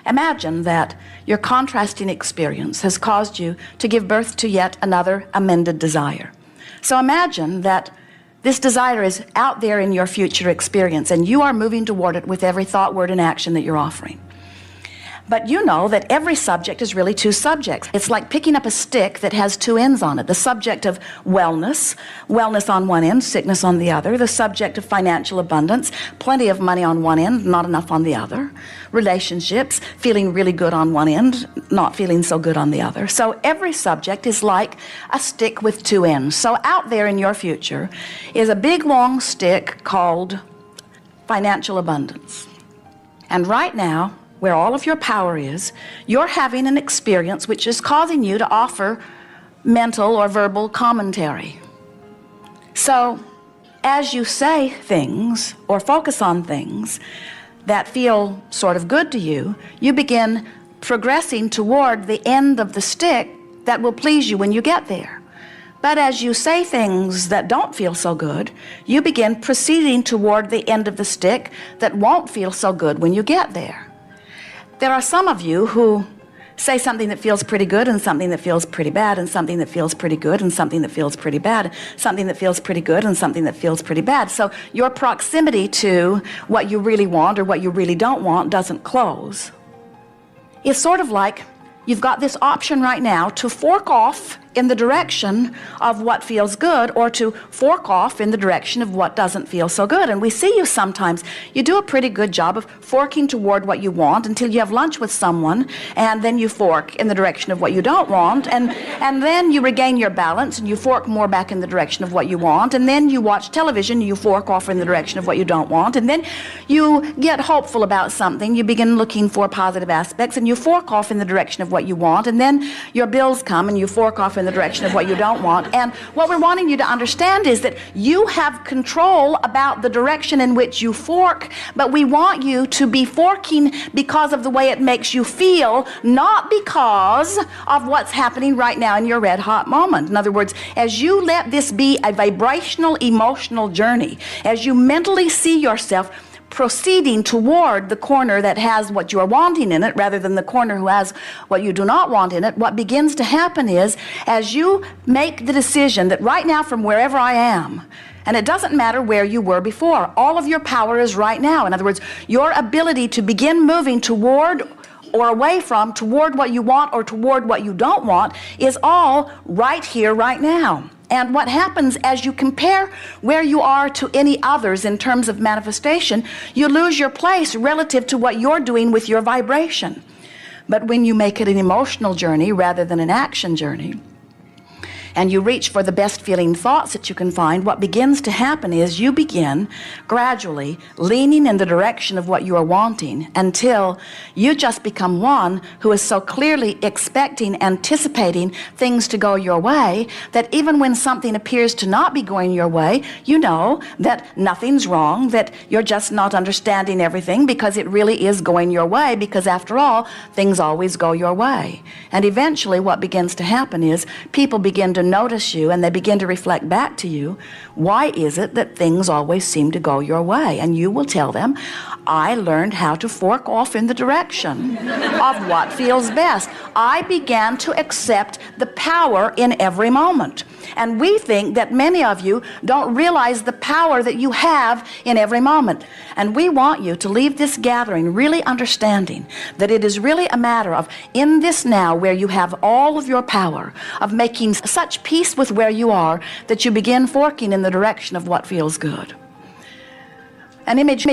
Imagine that your contrasting experience has caused you to give birth to yet another amended desire. So imagine that this desire is out there in your future experience, and you are moving toward it with every thought, word, and action that you're offering. But you know that every subject is really two subjects. It's like picking up a stick that has two ends on it. The subject of wellness on one end, sickness on the other. The subject of financial abundance, plenty of money on one end, not enough on the other. Relationships, feeling really good on one end, not feeling so good on the other. So every subject is like a stick with two ends. So out there in your future is a big long stick called financial abundance. And right now, where all of your power is, you're having an experience which is causing you to offer mental or verbal commentary. So as you say things or focus on things that feel sort of good to you, you begin progressing toward the end of the stick that will please you when you get there. But as you say things that don't feel so good, you begin proceeding toward the end of the stick that won't feel so good when you get there. There are some of you who say something that feels pretty good and something that feels pretty bad and something that feels pretty good and something that feels pretty bad, something that feels pretty good and something that feels pretty bad. So your proximity to what you really want or what you really don't want doesn't close. It's sort of like you've got this option right now to fork off in the direction of what feels good or to fork off in the direction of what doesn't feel so good. And we see you sometimes, you do a pretty good job of forking toward what you want until you have lunch with someone, and then you fork in the direction of what you don't want, and then you regain your balance and you fork more back in the direction of what you want, and then you watch television and you fork off in the direction of what you don't want, and then you get hopeful about something, you begin looking for positive aspects and you fork off in the direction of what you want, and then your bills come and you fork off in the direction of what you don't want. And what we're wanting you to understand is that you have control about the direction in which you fork, but we want you to be forking because of the way it makes you feel, not because of what's happening right now in your red hot moment. In other words, as you let this be a vibrational, emotional journey, as you mentally see yourself proceeding toward the corner that has what you are wanting in it rather than the corner who has what you do not want in it, what begins to happen is, as you make the decision that right now from wherever I am, and it doesn't matter where you were before, all of your power is right now. In other words, your ability to begin moving toward or away from, toward what you want or toward what you don't want, is all right here, right now. And what happens as you compare where you are to any others in terms of manifestation, you lose your place relative to what you're doing with your vibration. But when you make it an emotional journey rather than an action journey, and you reach for the best feeling thoughts that you can find, what begins to happen is you begin gradually leaning in the direction of what you are wanting until you just become one who is so clearly expecting, anticipating things to go your way that even when something appears to not be going your way, you know that nothing's wrong, that you're just not understanding everything because it really is going your way, because after all, things always go your way. And eventually what begins to happen is people begin to notice you and they begin to reflect back to you, why is it that things always seem to go your way? And you will tell them, I learned how to fork off in the direction of what feels best. I began to accept the power in every moment. And we think that many of you don't realize the power that you have in every moment. And we want you to leave this gathering really understanding that it is really a matter of, in this now where you have all of your power, of making such peace with where you are that you begin forking in the direction of what feels good. An image